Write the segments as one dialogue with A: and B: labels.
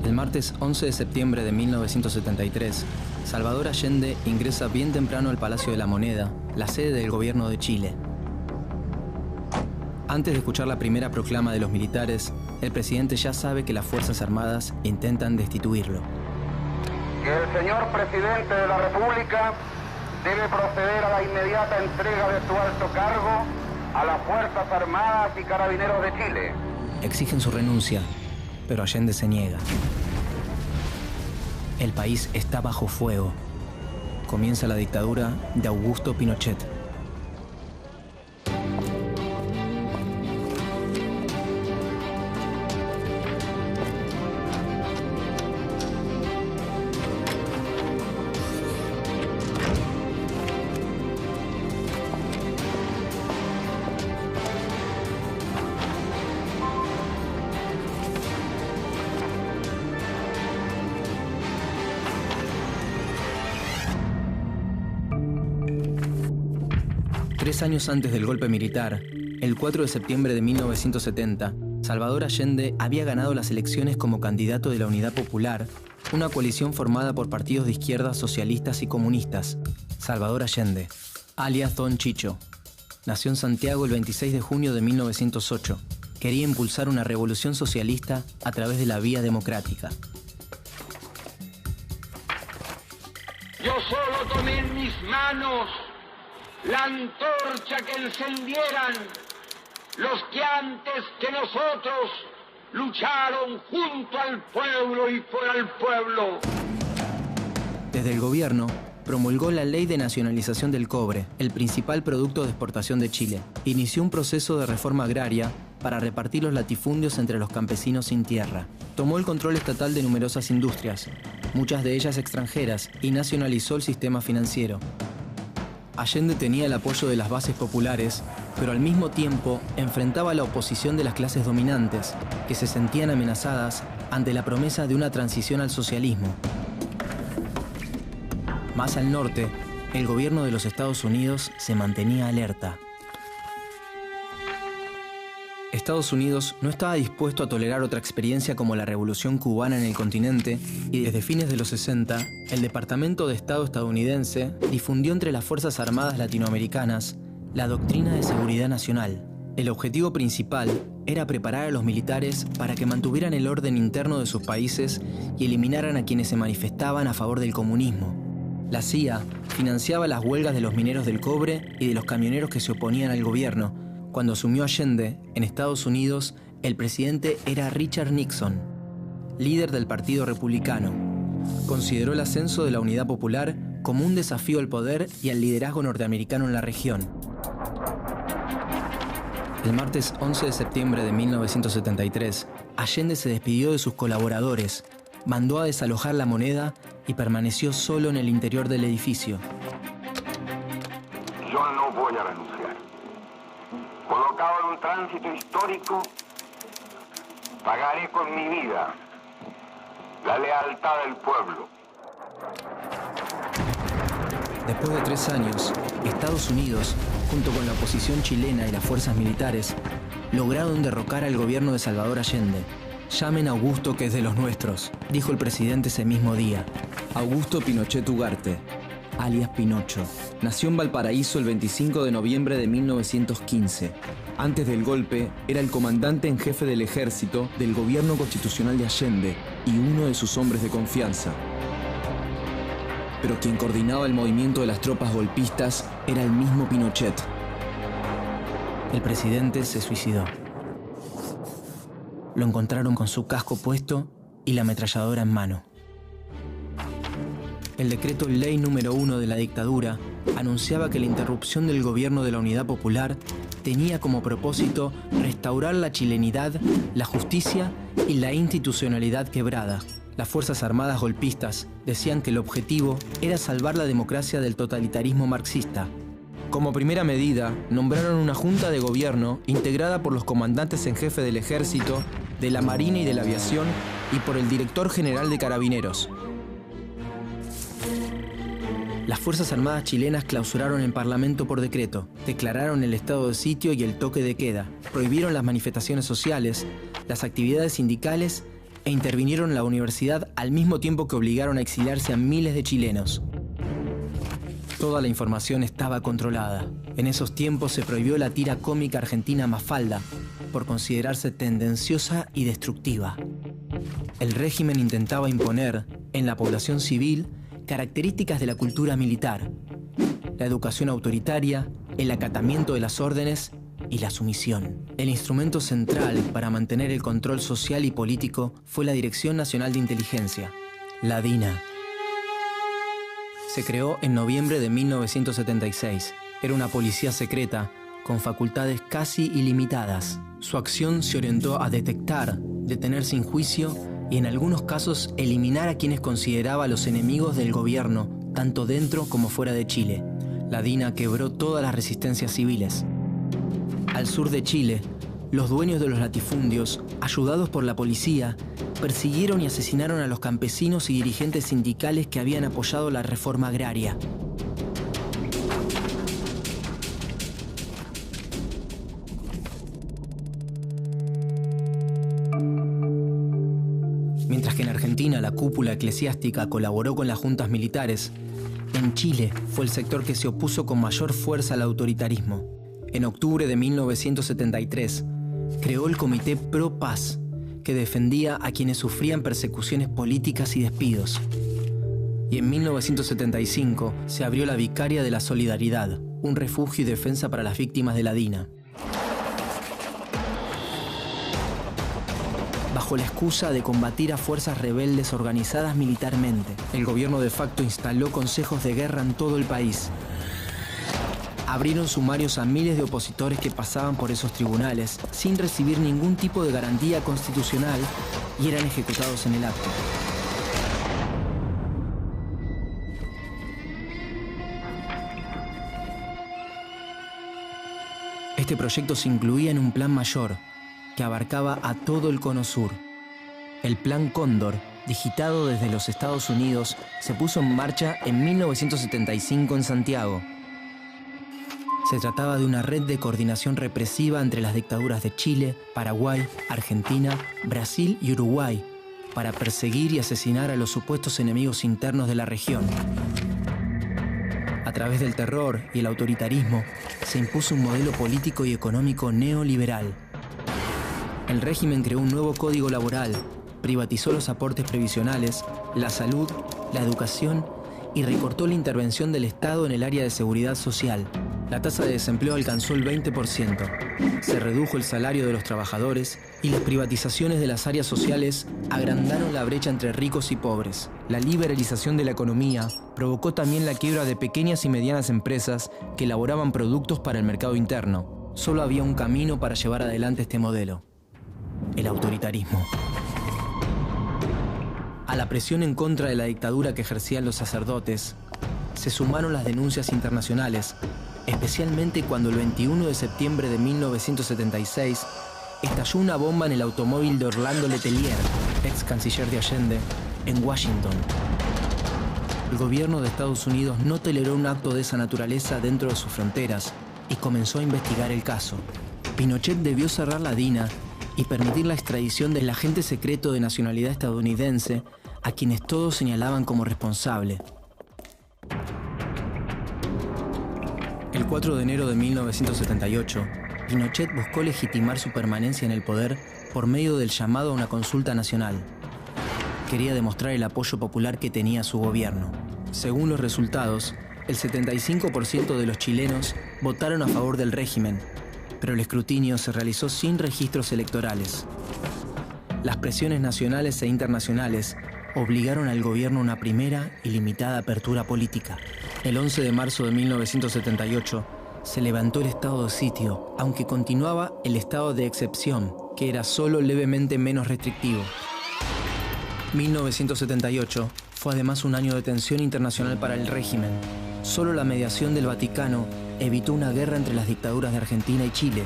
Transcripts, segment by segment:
A: El martes 11 de septiembre de 1973, Salvador Allende ingresa bien temprano al Palacio de la Moneda, la sede del gobierno de Chile. Antes de escuchar la primera proclama de los militares, el presidente ya sabe que las Fuerzas Armadas intentan destituirlo.
B: El señor presidente de la República debe proceder a la inmediata entrega de su alto cargo a las Fuerzas Armadas y Carabineros de Chile.
A: Exigen su renuncia, pero Allende se niega. El país está bajo fuego. Comienza la dictadura de Augusto Pinochet. Tres años antes del golpe militar, el 4 de septiembre de 1970, Salvador Allende había ganado las elecciones como candidato de la Unidad Popular, una coalición formada por partidos de izquierda socialistas y comunistas. Salvador Allende, alias Don Chicho, nació en Santiago el 26 de junio de 1908. Quería impulsar una revolución socialista a través de la vía democrática.
C: Yo solo tomé en mis manos la antorcha que encendieran los que antes que nosotros lucharon junto al pueblo y por el pueblo.
A: Desde el gobierno, promulgó la Ley de Nacionalización del Cobre, el principal producto de exportación de Chile. Inició un proceso de reforma agraria para repartir los latifundios entre los campesinos sin tierra. Tomó el control estatal de numerosas industrias, muchas de ellas extranjeras, y nacionalizó el sistema financiero. Allende tenía el apoyo de las bases populares, pero al mismo tiempo enfrentaba la oposición de las clases dominantes, que se sentían amenazadas ante la promesa de una transición al socialismo. Más al norte, el gobierno de los Estados Unidos se mantenía alerta. Estados Unidos no estaba dispuesto a tolerar otra experiencia como la Revolución Cubana en el continente, y desde fines de los 60, el Departamento de Estado estadounidense difundió entre las Fuerzas Armadas latinoamericanas la doctrina de seguridad nacional. El objetivo principal era preparar a los militares para que mantuvieran el orden interno de sus países y eliminaran a quienes se manifestaban a favor del comunismo. La CIA financiaba las huelgas de los mineros del cobre y de los camioneros que se oponían al gobierno. Cuando asumió Allende, en Estados Unidos, el presidente era Richard Nixon, líder del Partido Republicano. Consideró el ascenso de la Unidad Popular como un desafío al poder y al liderazgo norteamericano en la región. El martes 11 de septiembre de 1973, Allende se despidió de sus colaboradores, mandó a desalojar la Moneda y permaneció solo en el interior del edificio.
B: Yo no voy a renunciar. Colocado en un tránsito histórico, pagaré con mi vida la lealtad del pueblo.
A: Después de 3 años, Estados Unidos, junto con la oposición chilena y las fuerzas militares, lograron derrocar al gobierno de Salvador Allende. «Llamen a Augusto, que es de los nuestros», dijo el presidente ese mismo día. Augusto Pinochet Ugarte, alias Pinocho, nació en Valparaíso el 25 de noviembre de 1915. Antes del golpe, era el comandante en jefe del ejército del gobierno constitucional de Allende y uno de sus hombres de confianza. Pero quien coordinaba el movimiento de las tropas golpistas era el mismo Pinochet. El presidente se suicidó. Lo encontraron con su casco puesto y la ametralladora en mano. El decreto Ley número 1 de la dictadura anunciaba que la interrupción del gobierno de la Unidad Popular tenía como propósito restaurar la chilenidad, la justicia y la institucionalidad quebrada. Las Fuerzas Armadas golpistas decían que el objetivo era salvar la democracia del totalitarismo marxista. Como primera medida, nombraron una junta de gobierno integrada por los comandantes en jefe del ejército, de la marina y de la aviación y por el director general de Carabineros. Las Fuerzas Armadas chilenas clausuraron el Parlamento por decreto, declararon el estado de sitio y el toque de queda, prohibieron las manifestaciones sociales, las actividades sindicales e intervinieron en la universidad al mismo tiempo que obligaron a exiliarse a miles de chilenos. Toda la información estaba controlada. En esos tiempos se prohibió la tira cómica argentina Mafalda por considerarse tendenciosa y destructiva. El régimen intentaba imponer en la población civil características de la cultura militar, la educación autoritaria, el acatamiento de las órdenes y la sumisión. El instrumento central para mantener el control social y político fue la Dirección Nacional de Inteligencia, la DINA. Se creó en noviembre de 1976. Era una policía secreta con facultades casi ilimitadas. Su acción se orientó a detectar, detener sin juicio y en algunos casos eliminar a quienes consideraba los enemigos del gobierno, tanto dentro como fuera de Chile. La DINA quebró todas las resistencias civiles. Al sur de Chile, los dueños de los latifundios, ayudados por la policía, persiguieron y asesinaron a los campesinos y dirigentes sindicales que habían apoyado la reforma agraria. Mientras que en Argentina la cúpula eclesiástica colaboró con las juntas militares, en Chile fue el sector que se opuso con mayor fuerza al autoritarismo. En octubre de 1973, creó el Comité Pro Paz, que defendía a quienes sufrían persecuciones políticas y despidos. Y en 1975 se abrió la Vicaria de la Solidaridad, un refugio y defensa para las víctimas de la DINA. Bajo la excusa de combatir a fuerzas rebeldes organizadas militarmente, el gobierno de facto instaló consejos de guerra en todo el país. Abrieron sumarios a miles de opositores que pasaban por esos tribunales sin recibir ningún tipo de garantía constitucional y eran ejecutados en el acto. Este proyecto se incluía en un plan mayor que abarcaba a todo el Cono Sur. El Plan Cóndor, digitado desde los Estados Unidos, se puso en marcha en 1975 en Santiago. Se trataba de una red de coordinación represiva entre las dictaduras de Chile, Paraguay, Argentina, Brasil y Uruguay, para perseguir y asesinar a los supuestos enemigos internos de la región. A través del terror y el autoritarismo, se impuso un modelo político y económico neoliberal. El régimen creó un nuevo código laboral, privatizó los aportes previsionales, la salud, la educación y recortó la intervención del Estado en el área de seguridad social. La tasa de desempleo alcanzó el 20%, se redujo el salario de los trabajadores y las privatizaciones de las áreas sociales agrandaron la brecha entre ricos y pobres. La liberalización de la economía provocó también la quiebra de pequeñas y medianas empresas que elaboraban productos para el mercado interno. Solo había un camino para llevar adelante este modelo: el autoritarismo. A la presión en contra de la dictadura que ejercían los sacerdotes, se sumaron las denuncias internacionales, especialmente cuando el 21 de septiembre de 1976 estalló una bomba en el automóvil de Orlando Letelier, ex canciller de Allende, en Washington. El gobierno de Estados Unidos no toleró un acto de esa naturaleza dentro de sus fronteras y comenzó a investigar el caso. Pinochet debió cerrar la DINA y permitir la extradición del agente secreto de nacionalidad estadounidense, a quienes todos señalaban como responsable. El 4 de enero de 1978, Pinochet buscó legitimar su permanencia en el poder por medio del llamado a una consulta nacional. Quería demostrar el apoyo popular que tenía su gobierno. Según los resultados, el 75% de los chilenos votaron a favor del régimen, pero el escrutinio se realizó sin registros electorales. Las presiones nacionales e internacionales obligaron al gobierno a una primera y limitada apertura política. El 11 de marzo de 1978 se levantó el estado de sitio, aunque continuaba el estado de excepción, que era solo levemente menos restrictivo. 1978 fue además un año de tensión internacional para el régimen. Solo la mediación del Vaticano evitó una guerra entre las dictaduras de Argentina y Chile,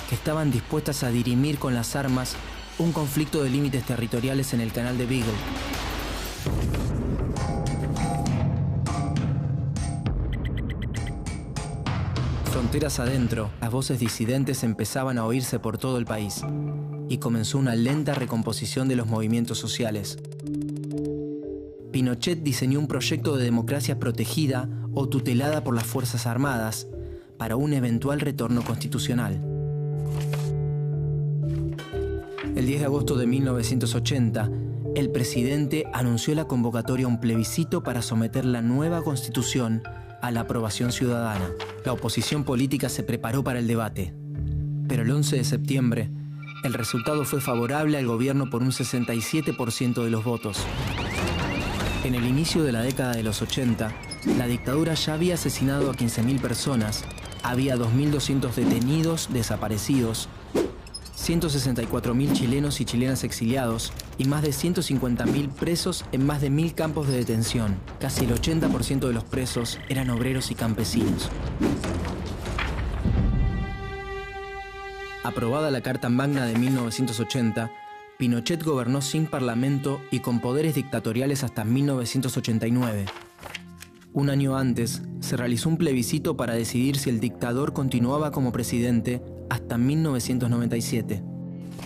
A: que estaban dispuestas a dirimir con las armas un conflicto de límites territoriales en el canal de Beagle. Fronteras adentro, las voces disidentes empezaban a oírse por todo el país. y comenzó una lenta recomposición de los movimientos sociales. Pinochet diseñó un proyecto de democracia protegida o tutelada por las Fuerzas Armadas para un eventual retorno constitucional. El 10 de agosto de 1980, el presidente anunció la convocatoria a un plebiscito para someter la nueva constitución a la aprobación ciudadana. La oposición política se preparó para el debate, pero el 11 de septiembre, el resultado fue favorable al gobierno por un 67% de los votos. En el inicio de la década de los 80, la dictadura ya había asesinado a 15.000 personas, había 2.200 detenidos, desaparecidos, 164.000 chilenos y chilenas exiliados y más de 150.000 presos en más de 1.000 campos de detención. Casi el 80% de los presos eran obreros y campesinos. Aprobada la Carta Magna de 1980, Pinochet gobernó sin parlamento y con poderes dictatoriales hasta 1989. Un año antes, se realizó un plebiscito para decidir si el dictador continuaba como presidente hasta 1997.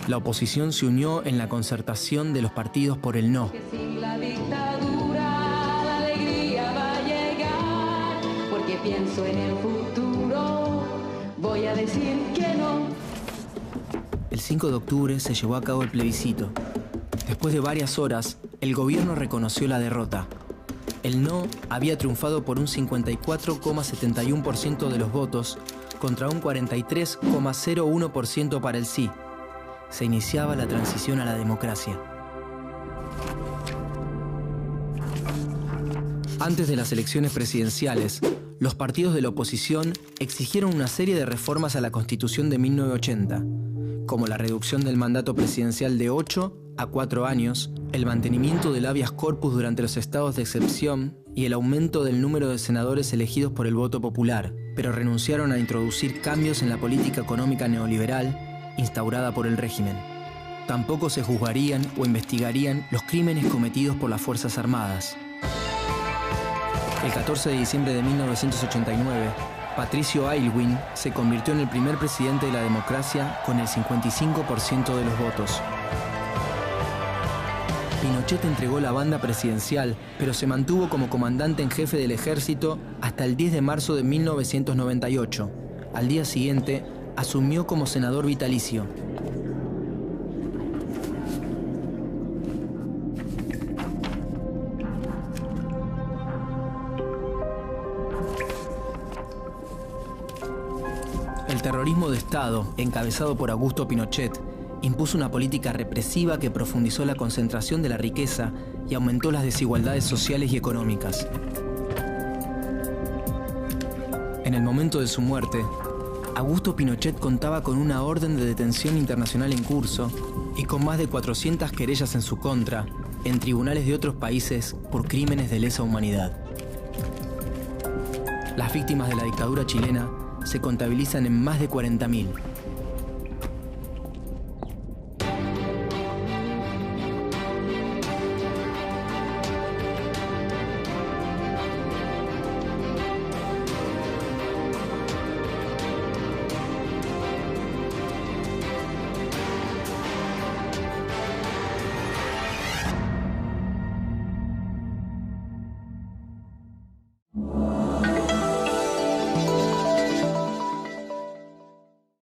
A: La oposición se unió en la concertación de los partidos por el no.
D: Sin la dictadura, la alegría va a llegar, porque pienso en el futuro, voy a decir que no.
A: El 5 de octubre se llevó a cabo el plebiscito. Después de varias horas, el gobierno reconoció la derrota. El no había triunfado por un 54,71% de los votos contra un 43,01% para el sí. Se iniciaba la transición a la democracia. Antes de las elecciones presidenciales, los partidos de la oposición exigieron una serie de reformas a la Constitución de 1980, como la reducción del mandato presidencial de 8 a 4 años, el mantenimiento del habeas corpus durante los estados de excepción y el aumento del número de senadores elegidos por el voto popular, pero renunciaron a introducir cambios en la política económica neoliberal instaurada por el régimen. Tampoco se juzgarían o investigarían los crímenes cometidos por las Fuerzas Armadas. El 14 de diciembre de 1989, Patricio Aylwin se convirtió en el primer presidente de la democracia con el 55% de los votos. Pinochet entregó la banda presidencial, pero se mantuvo como comandante en jefe del ejército hasta el 10 de marzo de 1998. Al día siguiente, asumió como senador vitalicio. El terrorismo de Estado, encabezado por Augusto Pinochet, impuso una política represiva que profundizó la concentración de la riqueza y aumentó las desigualdades sociales y económicas. En el momento de su muerte, Augusto Pinochet contaba con una orden de detención internacional en curso y con más de 400 querellas en su contra en tribunales de otros países por crímenes de lesa humanidad. Las víctimas de la dictadura chilena se contabilizan en más de 40.000.